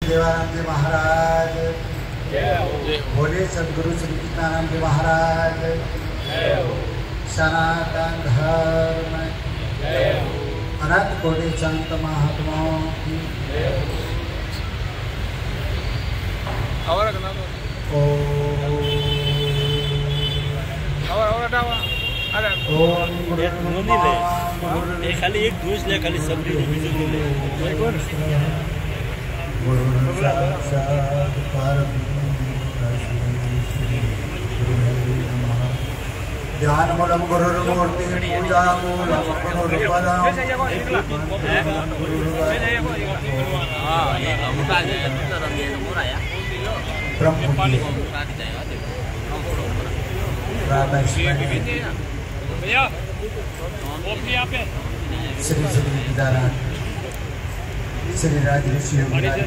देवानंद जी महाराज, बोले सदगुरु श्री कृष्णानंद जी महाराज, सनातन धर्म, अनंत कोटि संत महात्माओं की खाली एक दोष ले, खाली सब ध्यान मूलम गुरुर्मूर्ति पूजा मूलम गुरुर्पदम श्री श्री विद्याराज श्री राजऋषि योगीराज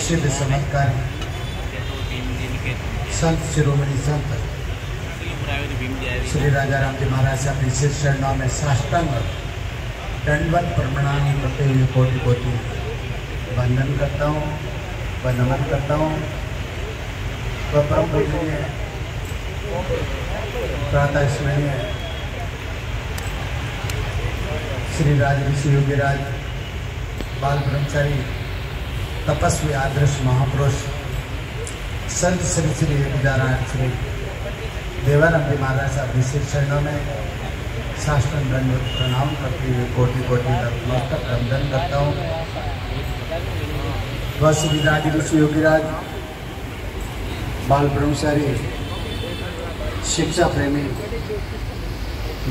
सिद्ध चमत्कारी संत शिरोमणि संत श्री राजा राम जी महाराज से अपनी शिष्य चरणों में साष्टांग दंडवत प्रणाम करते हुए कोटि कोटि वंदन करता हूँ व नमन करता हूँ। वह परम पूजनीय प्रातः स्मरणीय श्री राजऋषि योगीराज बाल ब्रह्मचारी तपस्वी आदर्श महापुरुष संत श्री श्री विद्यारायण श्री देवानंद जी महाराज अपने शिष्य चरणों में साष्टांग दंडवत प्रणाम करते हुए कोटि कोटि नतमस्तक वंदन करता हूँ। वह श्री राजऋषि योगीराज बाल ब्रह्मचारी शिक्षा प्रेमी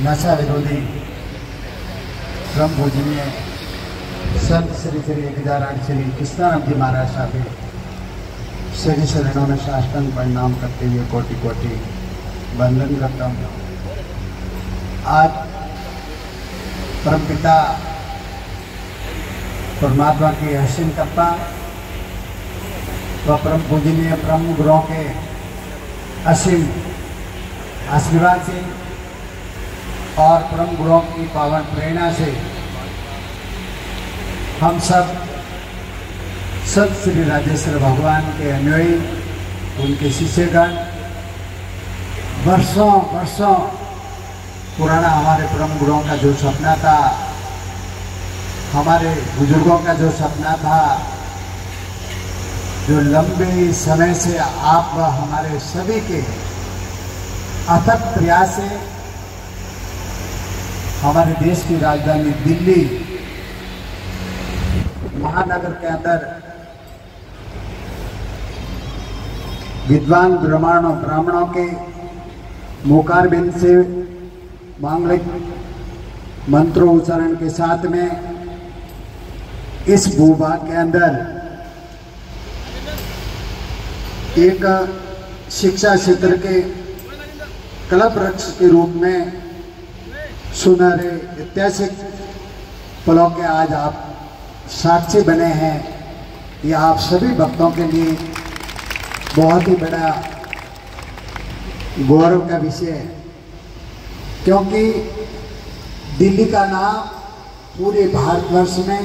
नशा विरोधी ब्रह्म पूजनीय संत श्री श्री विद्यारायण श्री कृष्णानंद जी महाराज साहब श्री शरणों में साष्टांग प्रणाम करते हुए कोटि कोटि वंदन करता हूँ। आज परमपिता परमात्मा की असीम कृपा व परम पूजनीय ब्रह्म गुरुओं के असीम आशीर्वाद से और परम गुरुओं की पावन प्रेरणा से हम सब संत श्री राजेश्वर भगवान के अनुयायी उनके शिष्यगण वर्षों वर्षों पुराना हमारे परम गुरुओं का जो सपना था, हमारे बुजुर्गों का जो सपना था, जो लंबे समय से आप व हमारे सभी के अथक प्रयास से हमारे देश की राजधानी दिल्ली महानगर के अंदर विद्वान ब्राह्मणों के मुखारबिंद से मांगलिक मंत्रोच्चारण के साथ में इस भूभाग के अंदर एक शिक्षा क्षेत्र के कल्प वृक्ष के रूप में सुनहरे ऐतिहासिक पलों के आज आप साक्षी बने हैं। ये आप सभी भक्तों के लिए बहुत ही बड़ा गौरव का विषय है, क्योंकि दिल्ली का नाम पूरे भारतवर्ष में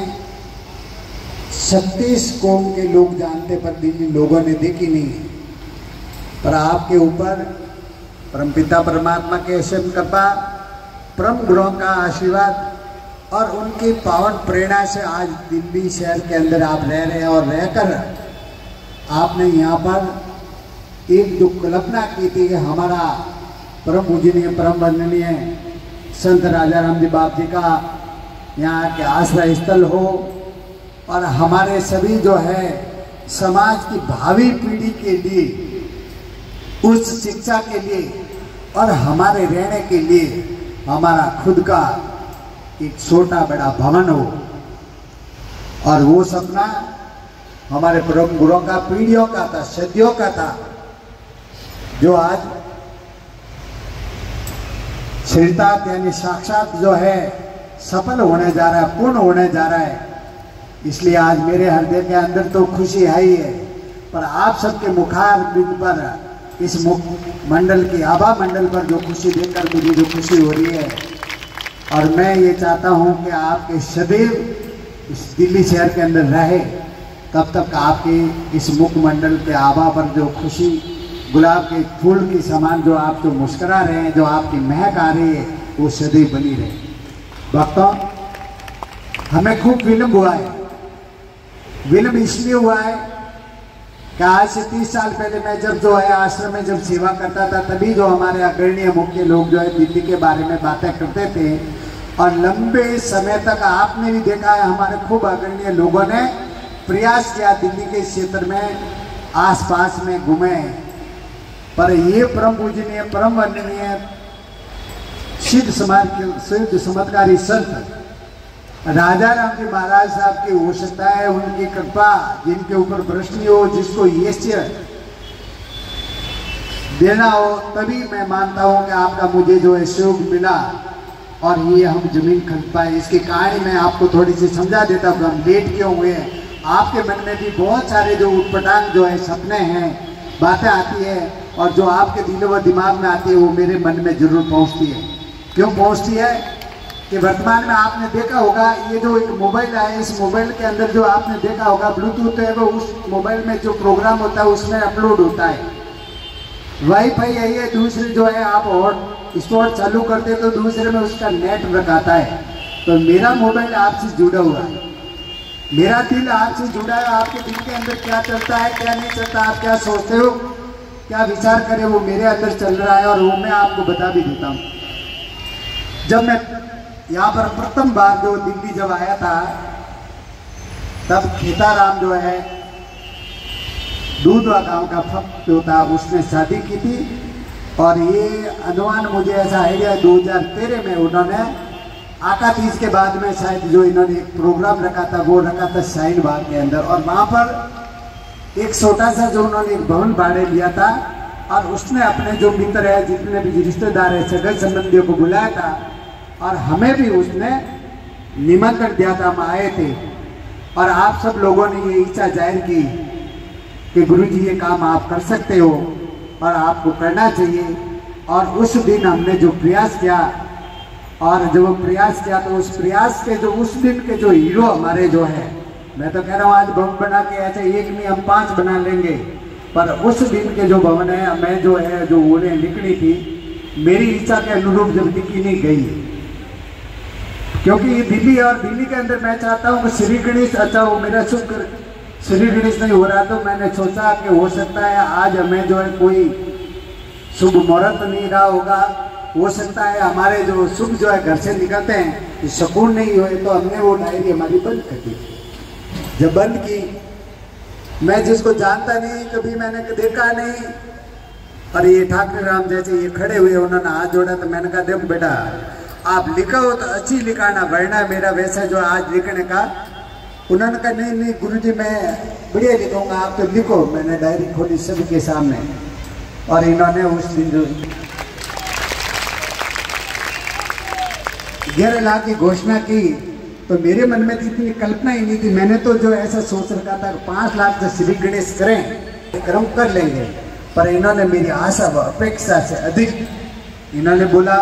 36 कौम के लोग जानते, पर दिल्ली लोगों ने देखी नहीं है। पर आपके ऊपर परमपिता परमात्मा के असीम कृपा, परम गुरुओं का आशीर्वाद और उनकी पावन प्रेरणा से आज दिल्ली शहर के अंदर आप रह रहे हैं और रहकर आपने यहाँ पर एक जो कल्पना की थी कि हमारा परम पूजनीय परम वंदनीय संत राजा राम जी बाप जी का यहाँ के आश्रय स्थल हो और हमारे सभी जो है समाज की भावी पीढ़ी के लिए उच्च शिक्षा के लिए और हमारे रहने के लिए हमारा खुद का एक छोटा बड़ा भवन हो। और वो सपना हमारे परम गुरुओं का पीढ़ियों का था, सदियों का था, जो आज श्रीतार्थ यानी साक्षात जो है सफल होने जा रहा है, पूर्ण होने जा रहा है। इसलिए आज मेरे हृदय के अंदर तो खुशी है ही है, पर आप सबके मुखारबिंद पर इस मंडल की आभा मंडल पर जो खुशी देखकर मुझे जो खुशी हो रही है, और मैं ये चाहता हूं कि आपके सदैव इस दिल्ली शहर के अंदर रहे, तब तक आपके इस मुखमंडल के आभा पर जो खुशी, गुलाब के फूल के समान जो आप जो मुस्कुरा रहे हैं, जो आपकी महक आ रही है, वो सदैव बनी रहे। भक्तों, हमें खूब विलम्ब हुआ है। विलम्ब इसलिए हुआ है कि आज से 30 साल पहले मैं जब जो है आश्रम में जब सेवा करता था, तभी जो हमारे अग्रणीय मुख्य लोग जो है दिल्ली के बारे में बातें करते थे, और लंबे समय तक आपने भी देखा है हमारे खूब अग्रणीय लोगों ने प्रयास किया दिल्ली के क्षेत्र में आसपास में घूमे, पर ये परम पूजनीय परम वंदनीय सिद्ध चमत्कारी संत राजा राम जी महाराज साहब की हो सकता है, उनकी कृपा जिनके ऊपर वृष्टि हो, जिसको यश्य देना हो, तभी मैं मानता हूं कि आपका मुझे जो है सुख मिला और ये हम जमीन खरीद पाए। इसकी कहानी मैं आपको थोड़ी सी समझा देता हूँ, हम लेट क्यों हुए हैं। आपके मन में भी बहुत सारे जो उटपटांग जो है सपने हैं, बातें आती है, और जो आपके दिल व दिमाग में आती है वो मेरे मन में जरूर पहुँचती है। क्यों पहुँचती है कि वर्तमान में आपने देखा होगा ये जो एक मोबाइल है, इस मोबाइल के अंदर जो आपने देखा होगा ब्लूटूथ है, वो उस मोबाइल में जो प्रोग्राम होता है उसमें अपलोड होता है। वाईफाई है ये, दूसरी जो है आप हॉटस्पॉट चालू करते तो दूसरे में उसका नेटवर्क आता है। तो मेरा मोबाइल आपसे जुड़ा हुआ है, मेरा दिल आपसे जुड़ा है। आपके दिल के अंदर क्या चलता है, क्या नहीं चलता, आप क्या सोचते हो, क्या विचार करें, वो मेरे अंदर चल रहा है, और वो मैं आपको बता भी देता हूँ। जब मैं यहाँ पर प्रथम बार जो दिल्ली जब आया था, तब खेताराम जो है दूधवा गांव का फक्त जो था उसने शादी की थी, और ये अनुमान मुझे ऐसा आइडिया 2013 में उन्होंने आका तीज के बाद में शायद जो इन्होंने एक प्रोग्राम रखा था, वो रखा था शाहीन बाग के अंदर, और वहाँ पर एक छोटा सा जो उन्होंने एक भवन भाड़े लिया था, और उसने अपने जो मित्र है, जितने भी रिश्तेदार है, सगे संबंधियों को बुलाया था, और हमें भी उसने निमंत्रण दिया था, हम आए थे। और आप सब लोगों ने ये इच्छा जाहिर की कि गुरुजी ये काम आप कर सकते हो और आपको करना चाहिए। और उस दिन हमने जो प्रयास किया, और जब वो प्रयास किया तो उस प्रयास के जो उस दिन के जो हीरो हमारे जो है, मैं तो कह रहा हूँ आज भवन बना के ऐसे एक नहीं हम 5 बना लेंगे, पर उस दिन के जो भवन है, मैं जो है जो उन्हें लिखनी थी, मेरी इच्छा के अनुरूप जब लिखी नहीं गई, क्योंकि ये दिल्ली और दिल्ली के अंदर मैं चाहता हूँ कि श्री गणेश, अच्छा वो मेरा शुक्र श्री गणेश नहीं हो रहा, तो मैंने सोचा कि हो सकता है आज हमें जो है कोई शुभ मुहूर्त नहीं रहा होगा, हो सकता है हमारे जो शुभ जो है घर से निकलते हैं सुकून नहीं हुए, तो हमने वो डायरी हमारी बंद कर दी। जब बंद की, मैं जिसको जानता नहीं, कभी मैंने देखा नहीं, और ये ठाकुर राम जैसे ये खड़े हुए, उन्होंने हाथ जोड़ा, तो मैंने कहा देखो बेटा आप लिखो तो अच्छी लिखाना, वरना मेरा वैसा जो आज लिखने का। उन्होंने कहा नहीं नहीं गुरुजी मैं बढ़िया लिखूंगा, आप तो लिखो। मैंने डायरी खोली सबके सामने, और इन्होंने उस दिन जो 11 लाख की घोषणा की, तो मेरे मन में इतनी कल्पना ही नहीं थी। मैंने तो जो ऐसा सोच रखा था 5 लाख से श्री गणेश करें, कर्म कर लेंगे, पर इन्होंने मेरी आशा व अपेक्षा से अधिक इन्होंने बोला।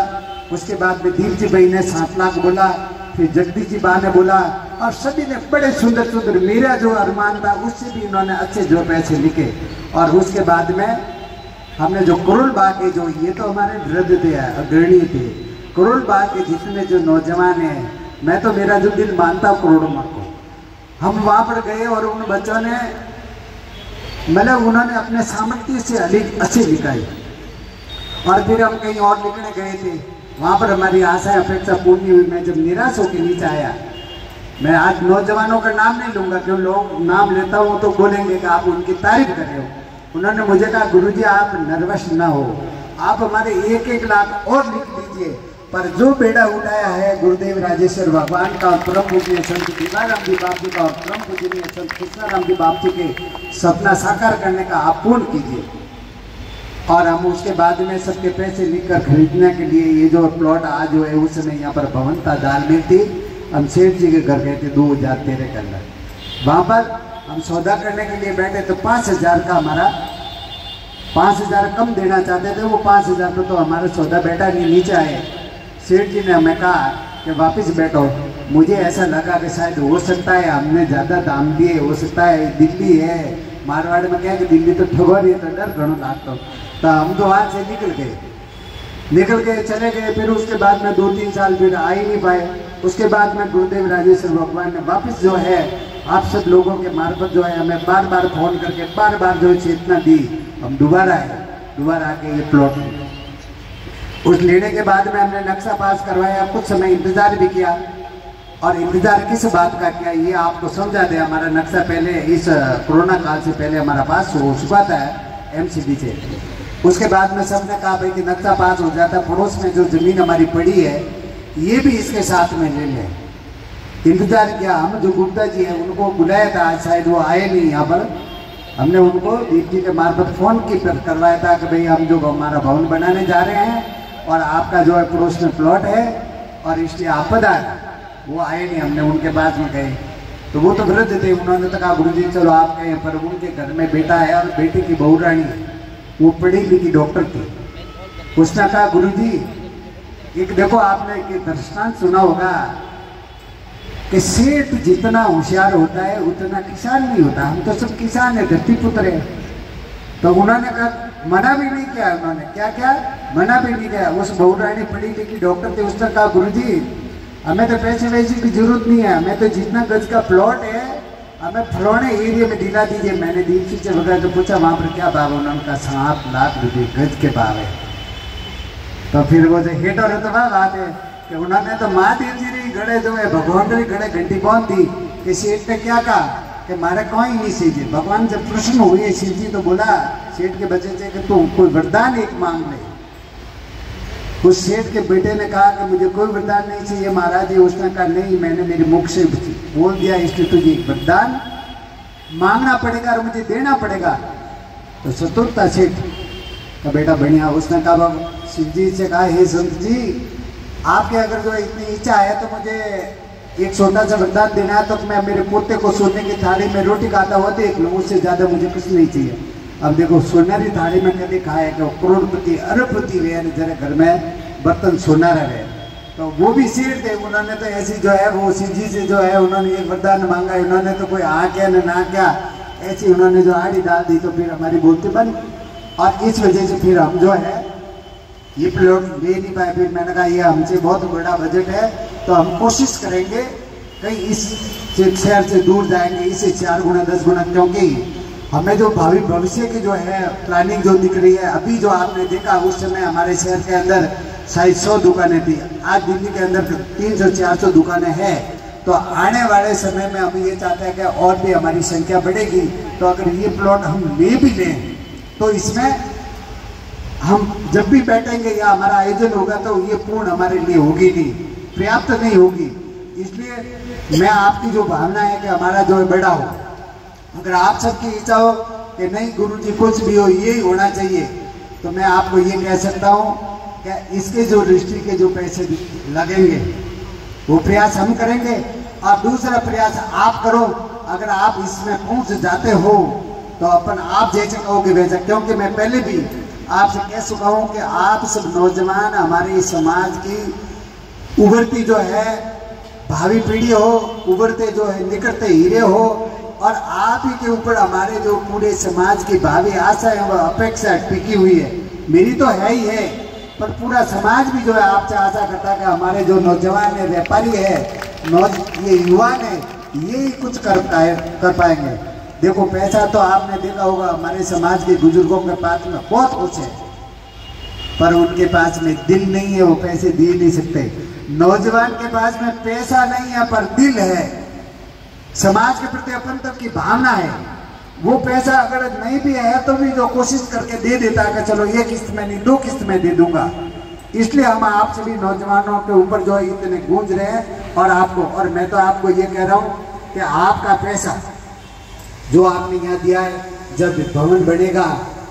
उसके बाद में दीप जी भाई ने 7 लाख बोला, फिर जगदीश जी बा ने बोला, और सभी ने बड़े सुंदर सुंदर, मेरा जो अरमान था उससे भी इन्होंने अच्छे जो पैसे लिखे। और उसके बाद में हमने जो करोल बाग के जो, ये तो हमारे वृद्ध थे, अग्रणी थे, करोल बाग के जितने जो नौजवान हैं, मैं तो मेरा जो दिल मानता हूँ करोड़ों माँ को, हम वहाँ पर गए और उन बच्चों ने मतलब उन्होंने अपने सामर्थ्य से अच्छी लिखाई। और फिर हम कहीं और लिखने गए थे, वहाँ पर हमारी आशा अपेक्षा पूर्ण नहीं हुई। मैं जब निराश होकर नीचे आया, मैं आज नौजवानों का नाम नहीं लूँगा, क्यों लोग नाम लेता हूँ तो बोलेंगे कि आप उनकी तारीफ कर रहे हो। उन्होंने मुझे कहा गुरुजी आप नर्वस ना हो, आप हमारे 1-1 लाख और लिख दीजिए, पर जो बेड़ा उठाया है गुरुदेव राजेश्वर भगवान का, परम पूजनीय संत दीवाराम जी बाप जी का, और परम पूजनीय संत कृष्णाराम जी बाप जी के सपना साकार करने का आप पूर्ण कीजिए। और हम उसके बाद में सबके पैसे लिखकर खरीदने के लिए, ये जो प्लॉट आज जो है उस समय यहाँ पर भवन था, दाल मिल थी, हम सेठ जी के घर गए थे 2013 के अंदर। वहाँ पर हम सौदा करने के लिए बैठे तो 5000 का हमारा 5000 कम देना चाहते थे, वो 5000 पर तो हमारा सौदा बैठा नहीं। नीचे आए, सेठ जी ने हमें कहा कि वापस बैठो, मुझे ऐसा लगा कि शायद हो सकता है हमने ज़्यादा दाम दिए, हो सकता है दिल्ली है, मारवाड़ में क्या है कि दिल्ली तो ठगो रही है, तो डर घणो लागतो। तो हम तो वहाँ से निकल गए चले गए। फिर उसके बाद में 2-3 साल फिर आ ही नहीं पाए। उसके बाद में गुरुदेव राजेश्वर भगवान ने वापस जो है आप सब लोगों के मार्फत जो है हमें बार बार फोन करके बार बार जो चेतना दी। हम दोबारा आके ये प्लॉट उस लेने के बाद में हमने नक्शा पास करवाया, कुछ समय इंतजार भी किया। और इंतजार किस बात का किया ये आपको समझा दे। हमारा नक्शा पहले इस कोरोना काल से पहले हमारा पास हो चुका था MCD से। उसके बाद में सबने कहा भाई कि नक्शा पास हो जाता, पड़ोस में जो जमीन हमारी पड़ी है ये भी इसके साथ में ले लें। इंतजार किया। हम जो गुप्ता जी है उनको बुलाया था, शायद वो आए नहीं यहाँ पर। हमने उनको दीप जी के मार्फत फोन की करवाया था कि भाई हम जो हमारा भवन बनाने जा रहे हैं और आपका जो है पड़ोस में प्लॉट है और इसलिए आपदा है। वो आए नहीं। हमने उनके पास में गए तो वो तो वृद्ध थे। उन्होंने तो कहा गुरुजी चलो आप गए, पर उनके घर में बेटा है और बेटे की बहू रानी है, वो पढ़ी लिखी डॉक्टर थी। उसने कहा गुरुजी एक देखो, आपने एक दृष्टांत सुना होगा कि सेठ जितना होशियार होता है उतना किसान नहीं होता। हम तो सब किसान है, धरती पुत्र है। तो उन्होंने कहा मना भी नहीं किया। उन्होंने क्या मना भी नहीं किया। उस बहू रानी पढ़ी लिखी डॉक्टर थी। उसने कहा गुरुजी हमें तो पैसे वैसे की जरूरत नहीं है, हमें तो जितना गज का प्लॉट है हमें फलाने एरिया में दिला दीजिए। मैंने दीप जी से वगैरह तो पूछा वहाँ पर क्या भाव है। उन्होंने कहा 7 लाख रुपये गज के भाव है। तो फिर वो जो हेट और तो बात है कि उन्होंने तो महादेव जी री गड़े जो है भगवान री गड़े घंटी बांध दी कि सेठ ने क्या कहा कि मारे कोई नहीं सीधी। भगवान जब प्रश्न हुए शिव जी तो बोला सेठ के बच्चे से कि तू कोई वरदान एक मांग ले। उस सेठ के बेटे ने कहा कि मुझे कोई वरदान नहीं चाहिए महाराज जी। उसने कहा नहीं, मैंने मेरे मुख से बोल दिया इसलिए तुझे एक वरदान मांगना पड़ेगा और मुझे देना पड़ेगा। तो चतुर्था सेठ का बेटा बढ़िया उसने कहा शिव जी से कहा हे संत जी आपके अगर जो इतनी इच्छा है तो मुझे एक छोटा सा वरदान देना है, तो मैं मेरे पोते को सोने की थाली में रोटी खाता हुआ देख लूँ, उससे ज़्यादा मुझे कुछ नहीं चाहिए। अब देखो सोनेरी थाली में कभी खाया कि करोड़पति अरबपति रहे जरा घर में बर्तन सोना रहे। तो वो भी सेठ थे। उन्होंने तो ऐसी जो है वो शिव जी से जो है उन्होंने एक वरदान मांगा। उन्होंने तो कोई आ क्या ना क्या ऐसी उन्होंने जो आड़ी डाल दी। तो फिर हमारी बोलती बनी और इस वजह से फिर हम जो है ये प्लॉट ले नहीं पाए। फिर मैंने कहा ये हमसे बहुत बड़ा बजट है तो हम कोशिश करेंगे कहीं इस शहर से दूर जाएंगे, इससे 4 गुना 10 गुना, क्योंकि हमें जो भावी भविष्य की जो है प्लानिंग जो दिख रही है। अभी जो आपने देखा उस समय हमारे शहर के अंदर शायद 100 दुकानें थी, आज दिल्ली के अंदर 300-400 दुकानें हैं। तो आने वाले समय में हम ये चाहते हैं कि और भी हमारी संख्या बढ़ेगी। तो अगर ये प्लॉट हम ले भी लें तो इसमें हम जब भी बैठेंगे या हमारा आयोजन होगा तो ये पूर्ण हमारे लिए होगी नहीं, पर्याप्त नहीं होगी। इसलिए मैं आपकी जो भावना है कि हमारा जो है बड़ा हो, अगर आप सबकी इच्छा हो कि नहीं गुरुजी कुछ भी हो यही होना चाहिए, तो मैं आपको ये कह सकता हूँ कि इसके जो रजिस्ट्री के जो पैसे लगेंगे वो प्रयास हम करेंगे और दूसरा प्रयास आप करो। अगर आप इसमें पहुँच जाते हो तो अपन आप जैसे कहोगे वैसा, क्योंकि मैं पहले भी आपसे कह चुका हूँ कि आप सब नौजवान हमारे समाज की उभरती जो है भावी पीढ़ी हो, उभरते जो है निकटते हीरे हो, और आप ही के ऊपर हमारे जो पूरे समाज की भावी आशा है वह अपेक्षा टिकी हुई है। मेरी तो है ही है, पर पूरा समाज भी जो है आपसे आशा करता है कि हमारे जो नौजवान है, व्यापारी है, ये युवान है, ये कुछ कर पाएंगे। देखो पैसा तो आपने देखा होगा हमारे समाज के बुजुर्गों के पास में बहुत कुछ है, पर उनके पास में दिल नहीं है, वो पैसे दे नहीं सकते। नौजवान के पास में पैसा नहीं है पर दिल है, समाज के प्रति अपनत्व की भावना है। वो पैसा अगर नहीं भी है तो भी जो कोशिश करके दे देता है कि चलो ये किस्त में नहीं 2 किस्त में दे दूंगा। इसलिए हम आप सभी नौजवानों के ऊपर जो इतने गूंज रहे हैं और आपको, और मैं तो आपको ये कह रहा हूँ कि आपका पैसा जो आपने यहाँ दिया है, जब भवन बनेगा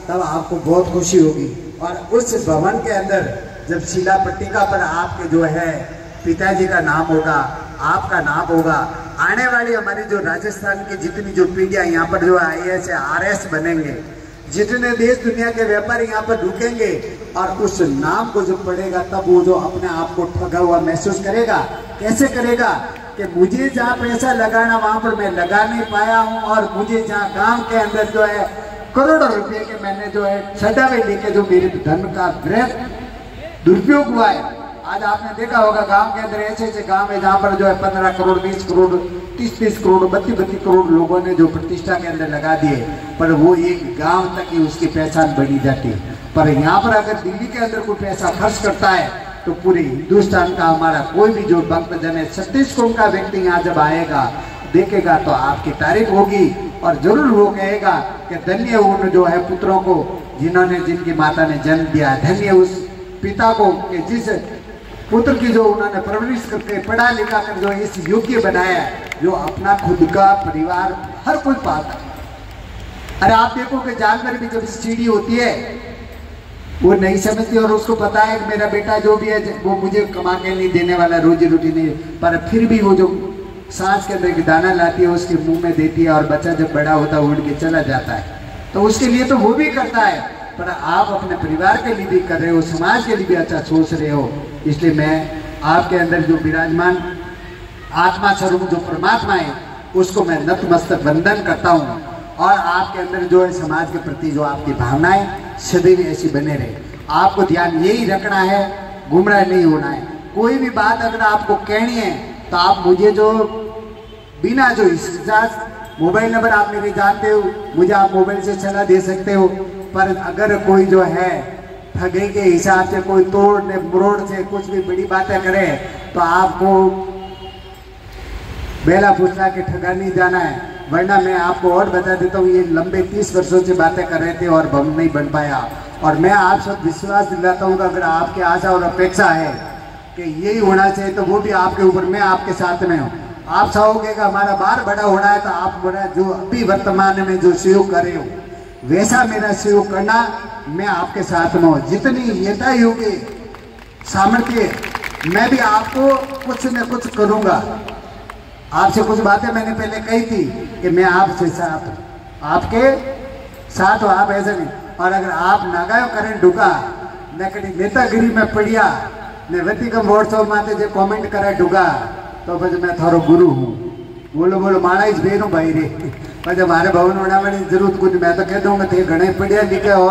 तब आपको बहुत खुशी होगी। और उस भवन के अंदर जब शिला पट्टिका पर आपके जो है पिताजी का नाम होगा, आपका नाम होगा, आने वाली हमारी जो राजस्थान की जितनी जो पीढ़ियाँ यहाँ पर जो IAS RS बनेंगे, जितने देश दुनिया के व्यापारी यहाँ पर रुकेंगे और उस नाम को जब पढ़ेगा तब वो जो अपने आप को ठगा हुआ महसूस करेगा। कैसे करेगा कि मुझे जहाँ पैसा लगाना वहां पर मैं लगा नहीं पाया हूँ, और मुझे जहाँ गांव के अंदर जो है करोड़ों रुपए के मैंने जो है छटावे लेके जो मेरे धन का वृथ दुरुपयोग हुआ है। आज आपने देखा होगा गांव के अंदर ऐसे ऐसे गांव है जहाँ पर जो है 15 करोड़ 20 करोड़ 30 करोड़ 32 करोड़ लोगों ने जो प्रतिष्ठा के अंदर लगा दिए, पर वो एक गांव तक ही उसकी पहचान बनी जाती है। पर यहाँ पर अगर दिल्ली के अंदर कोई पैसा खर्च करता है तो पूरे हिंदुस्तान का हमारा कोई भी जो भक्तजन है 36 करोड़ का व्यक्ति यहाँ जब आएगा देखेगा तो आपकी तारीफ होगी, और जरूर वो कहेगा कि धन्य उन जो है पुत्रों को जिन्होंने जिनकी माता ने जन्म दिया, धन्य उस पिता को कि जिस पुत्र की जो उन्होंने परवरिश करके पढ़ा लिखा कर जो इस योग्य बनाया, जो अपना खुद का परिवार हर कोई पाता है। अरे आप देखो कि जानवर भी जब सीढ़ी होती है वो नहीं समझती, और उसको पता है कि मेरा बेटा जो भी है वो मुझे कमा के नहीं देने वाला, रोजी रोटी नहीं, पर फिर भी वो जो सांस के अंदर एक दाना लाती है उसके मुंह में देती है, और बच्चा जब बड़ा होता है उड़ के चला जाता है। तो उसके लिए तो वो भी करता है, पर आप अपने परिवार के लिए भी कर रहे हो, समाज के लिए भी अच्छा सोच रहे हो। इसलिए मैं आपके अंदर जो विराजमान आत्मा स्वरूप जो परमात्मा है उसको मैं नतमस्तक वंदन करता हूँ, और आपके अंदर जो है समाज के प्रति जो आपकी भावनाएं सदैव ऐसी बने रहे। आपको ध्यान यही रखना है, गुमराह नहीं होना है। कोई भी बात अगर आपको कहनी है तो आप मुझे जो बिना जो मोबाइल नंबर आप मेरे जानते हो, मुझे आप मोबाइल से सलाह दे सकते हो, पर अगर कोई जो है ठगे के हिसाब से कोई तोड़ ने मरोड़ से कुछ भी बड़ी बातें करे तो आपको बेला फुसला के ठगा नहीं जाना है। वरना मैं आपको और बता देता हूँ, ये लंबे 30 वर्षों से बातें कर रहे थे और हम नहीं बन पाया। और मैं आप सब विश्वास दिलाता हूँ कि अगर आपकी आशा और अपेक्षा है कि यही होना चाहिए तो वो भी आपके ऊपर, मैं आपके साथ में हूँ। आप चाहोगे कि हमारा बार बड़ा होना है तो आप बड़ा जो अभी वर्तमान में जो सहयोग कर रहे हो वैसा मेरा सहयोग करना, मैं आपके साथ में हूँ। जितनी यथा योग्य सामर्थ्य मैं भी आपको कुछ न कुछ करूँगा। आपसे कुछ बातें मैंने पहले कही थी कि मैं आपसे साथ हूँ, आपके साथ हो, आप ऐसे नहीं। और अगर आप नागायो करें ढुका न कहीं नेतागिरी में पड़िया ने व्यक्तिगत व्हाट्सएप माते जो कमेंट करे ढुका तो फिर मैं थारो गुरु हूँ। बोलो बोलो माणा इस बेनो भाई रे, पर हमारे भवन बनाने की जरूरत कुछ। मैं तो कह दूंगा थे घणे पढ़िया लिखे हो,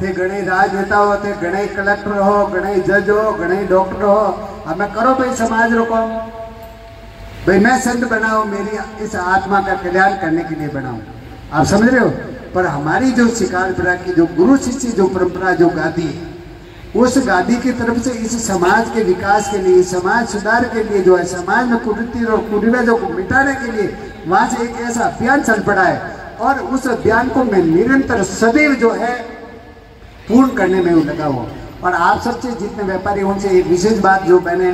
थे घणे राजनेता हो, थे घणे कलेक्टर हो, घणे जज हो, घणे डॉक्टर हो, हमें करो भाई समाज रो काम। भाई मैं संत बनाऊं, मेरी इस आत्मा का कल्याण करने के लिए बनाऊं, आप समझ रहे हो। पर हमारी जो शिकारपुरा की जो गुरु शिष्य जो परंपरा जो गादी है, उस गादी की तरफ से इस समाज के विकास के लिए, समाज सुधार के लिए जो है, समाज में कुरीति और कुरिवाजों को मिटाने के लिए वहां से एक ऐसा अभियान चल पड़ा है, और उस अभियान को मैं निरंतर सदैव जो है पूर्ण करने में लगा हुआ। और आप सबसे जितने व्यापारी उनसे एक विशेष बात जो मैंने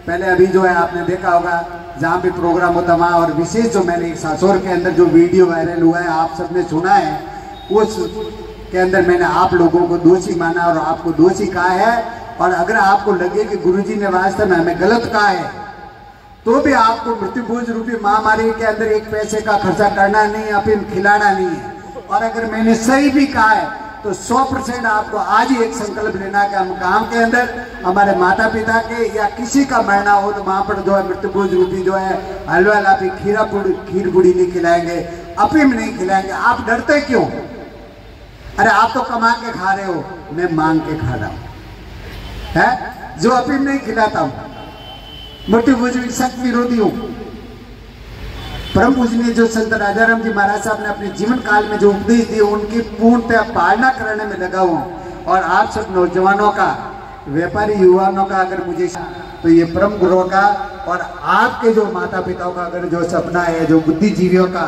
पहले अभी जो है आपने देखा होगा जहाँ भी प्रोग्राम होता वहाँ, और विशेष जो मैंने एक सासोर के अंदर जो वीडियो वायरल हुआ है आप सबने सुना है, उस के अंदर मैंने आप लोगों को दोषी माना और आपको दोषी कहा है। और अगर आपको लगे कि गुरुजी ने वास्तव में हमें गलत कहा है तो भी आपको मृत्युभोज रूपी महामारी के अंदर एक पैसे का खर्चा करना नहीं, अफीम खिलाना नहीं है। और अगर मैंने सही भी कहा है तो 100% आपको आज ही एक संकल्प लेना है कि हम काम के अंदर हमारे माता पिता के या किसी का मरना हो तो वहां पर जो है मृत्युभोज रूपी जो है हलवा लापी खीर पूड़ी नहीं खिलाएंगे, अफीम नहीं खिलाएंगे। आप डरते क्यों? अरे आप तो कमा के खा रहे हो, मैं मांग के खा रहा हूं, है जो अफीम नहीं खिलाता हूं, मृत्युभोज की सख्त विरोधी हूं। परम पूजनीय जो संत राजाराम जी महाराज साहब ने अपने जीवन काल में जो उपदेश दिए उनकी पूर्णतः पालना करने में लगा हुआ। और आप सब नौजवानों का, व्यापारी युवाओं का अगर मुझे तो ये परम गुरुओं का और आपके जो माता पिताओं का अगर जो सपना है, जो बुद्धिजीवियों का,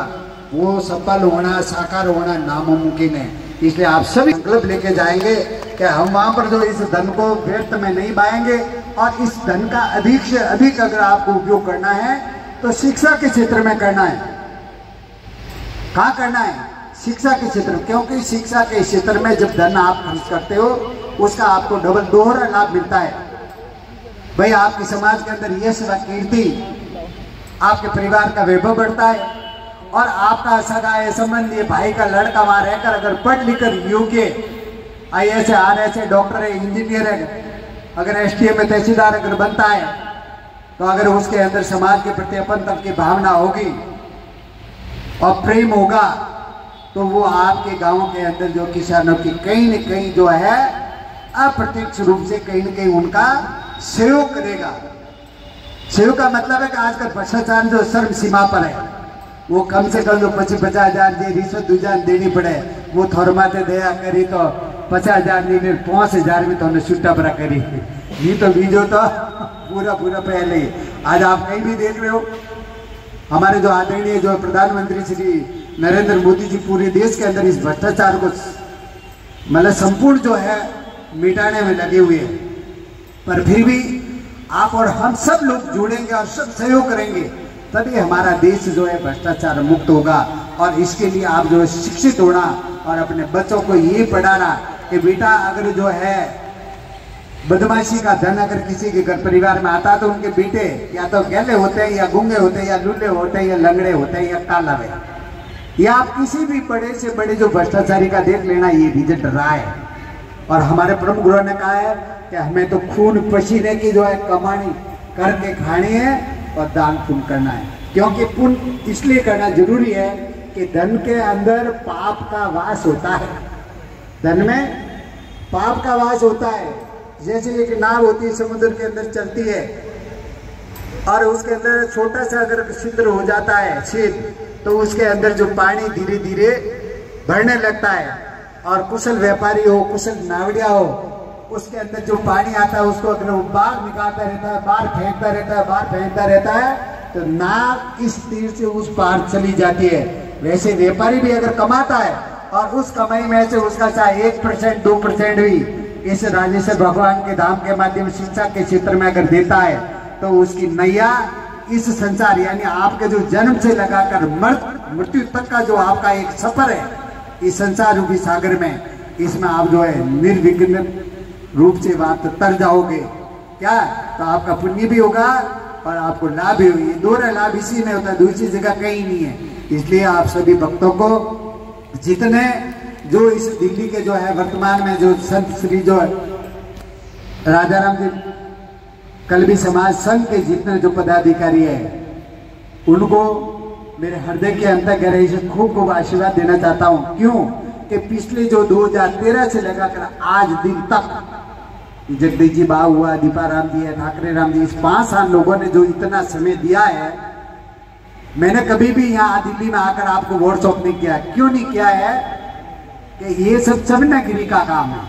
वो सफल होना, साकार होना नामुमकिन है। इसलिए आप सभी संकल्प लेके जाएंगे कि हम वहां पर जो इस धन को व्यर्थ में नहीं पाएंगे, और इस धन का अधिक से अधिक अगर आपको उपयोग करना है तो शिक्षा के क्षेत्र में करना है। कहाँ करना है? शिक्षा के क्षेत्र में, क्योंकि शिक्षा के क्षेत्र में जब धन आप खर्च करते हो उसका आपको डबल दोहरा लाभ मिलता है। भाई आपके समाज के अंदर यश व कीर्ति, आपके परिवार का वैभव बढ़ता है, और आपका सगा है संबंधी है, भाई का लड़का वहां रहकर अगर पढ़ लिख कर योग्य IAS RS डॉक्टर है, इंजीनियर है, अगर STM में तहसीलदार अगर बनता है तो अगर उसके अंदर समाज के प्रति अपनत्व की भावना होगी और प्रेम होगा तो वो आपके गांव के अंदर जो किसानों की कहीं न कहीं जो है अप्रत्यक्ष रूप से कहीं न कहीं उनका सहयोग करेगा। सहयोग का मतलब है कि आजकल भ्रष्टाचार जो शर्म सीमा पर है, वो कम से कम जो 50,000 दे रिश्वत दूजान देनी पड़े, वो थोरमाते दया करी तो 50,000 नहीं 5,000 में तो हमने छुट्टा बड़ा करी, ये तो बीजो तो पूरा पहले ही। आज आप कहीं भी देख रहे हो, हमारे जो आदरणीय जो प्रधानमंत्री श्री नरेंद्र मोदी जी पूरे देश के अंदर इस भ्रष्टाचार को मतलब संपूर्ण जो है मिटाने में लगे हुए हैं। पर फिर भी आप और हम सब लोग जुड़ेंगे और सब सहयोग करेंगे, तभी हमारा देश जो है भ्रष्टाचार मुक्त होगा। और इसके लिए आप जो है शिक्षित होना और अपने बच्चों को ये पढ़ाना कि बेटा अगर जो है बदमाशी का धन अगर किसी के घर परिवार में आता तो उनके बेटे या तो गैले होते हैं या गूंगे होते हैं या लूले होते हैं या लंगड़े होते हैं या काला है, या आप किसी भी बड़े से बड़े जो भ्रष्टाचारी का देख लेना, ये रिजल्ट रहा है। और हमारे प्रमुख गुरु ने कहा है कि हमें तो खून पसीने की जो है कमानी करके खानी है और दान पुण्य करना है। क्योंकि पुण्य इसलिए करना जरूरी है कि धन के अंदर पाप का वास होता है, धन में पाप का वास होता है। जैसे एक नाव होती है समुद्र के अंदर चलती है और उसके अंदर छोटा सा अगर छिद्र हो जाता है छेद, तो उसके अंदर जो पानी धीरे धीरे भरने लगता है। और कुशल व्यापारी हो, कुशल नावड़िया हो, उसके अंदर जो पानी आता है उसको अगर वो बाहर निकालता रहता है, बाहर फेंकता रहता है, बाहर फेंकता रहता है, तो नाव इस तीर से उस पार चली जाती है। वैसे व्यापारी भी अगर कमाता है और उस कमाई में से उसका चाहे 1% 2% भी इस राजेश्वर भगवान के धाम के माध्यम शिक्षा के क्षेत्र में अगर देता है, तो उसकी नैया इस संसार यानी आपके जो जन्म से लगाकर मृत्यु तक का जो आपका एक सफर है इस संसार रूपी सागर में, इसमें आप जो है निर्विघ्न रूप से आप तर जाओगे क्या, तो आपका पुण्य भी होगा और आपको लाभ भी होगी। दोहरा लाभ इसी में होता है, दूसरी जगह कहीं नहीं है। इसलिए आप सभी भक्तों को जितने जो इस दिल्ली के जो है वर्तमान में जो संत श्री जो राजाराम जी कलवी समाज संघ के जितने जो पदाधिकारी है, उनको मेरे हृदय के अंतर गहराई से खूब आशीर्वाद देना चाहता हूं। क्यों कि पिछले जो 2013 से लगाकर आज दिन तक जगदीश जी बाबू हुआ, दीपाराम जी है, ठाकरे राम जी, इस 5 साल लोगों ने जो इतना समय दिया है, मैंने कभी भी यहाँ दिल्ली में आकर आपको व्हाट्सअप नहीं किया। क्यों नहीं किया है कि ये सब चमनागिरी का काम है।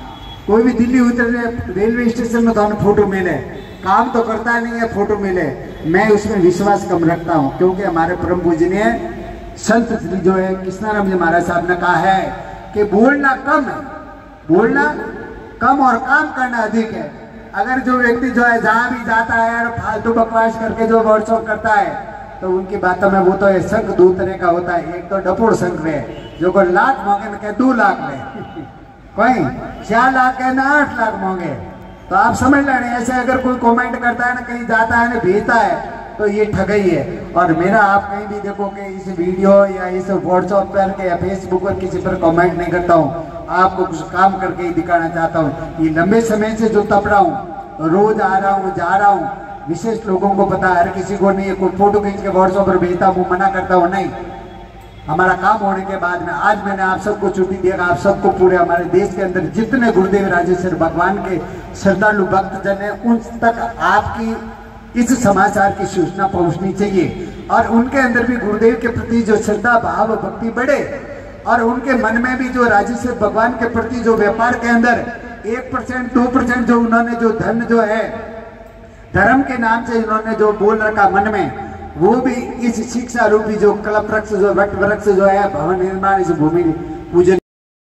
कोई भी दिल्ली उतरने रेलवे स्टेशन में तो हमें फोटो मिले, काम तो करता नहीं है, फोटो मिले, मैं उसमें विश्वास कम रखता हूँ। क्योंकि हमारे परम पूजनीय संत जो है कृष्णाराम जी महाराज साहब ने कहा है कि बोलना कम है, बोलना कम और काम करना अधिक है। अगर जो व्यक्ति जो है जहाँ भी जाता है और फालतू बकवास करके जो व्हाट्सअप करता है, तो उनकी बातों में वो तो संघ 2 तरह का होता है। एक तो डपोड़ संघ में जो कोई लाख मांगे ना कहे 2 लाख ले, कोई 4 लाख है ना 8 लाख मांगे, तो आप समझ लें। ऐसे अगर कोई कमेंट करता है ना, कहीं जाता है ना भेजता है, तो ये ठगई है। और मेरा आप कहीं भी देखो कि इस वीडियो या इस व्हाट्सएप पर के या फेसबुक पर किसी पर कमेंट नहीं करता हूँ, आपको कुछ काम करके ही दिखाना चाहता हूँ। ये लंबे समय से जो तप रहा हूँ, रोज आ रहा हूँ, जा रहा हूँ, विशेष लोगों को पता है, हर किसी को नहीं है। कोई फोटो खींच के व्हाट्सएप पर भेजता हूँ, मना करता हूँ, नहीं। हमारा काम होने के बाद में आज मैंने आप सबको छुट्टी दिया, आप सबको पूरे हमारे देश के अंदर जितने गुरुदेव राजेश्वर भगवान के श्रद्धालु भक्तजन है, उन तक आपकी इस समाचार की सूचना पहुंचनी चाहिए। और उनके अंदर भी गुरुदेव के प्रति जो श्रद्धा भाव भक्ति बढ़े, और उनके मन में भी जो राजेश्वर भगवान के प्रति जो व्यापार के अंदर 1% 2% जो उन्होंने जो धन जो है धर्म के नाम से उन्होंने जो बोल रखा मन में, वो भी इस शिक्षा रूपी जो कल्प वृक्ष जो वट वृक्ष जो है भवन निर्माण इस भूमि पूजन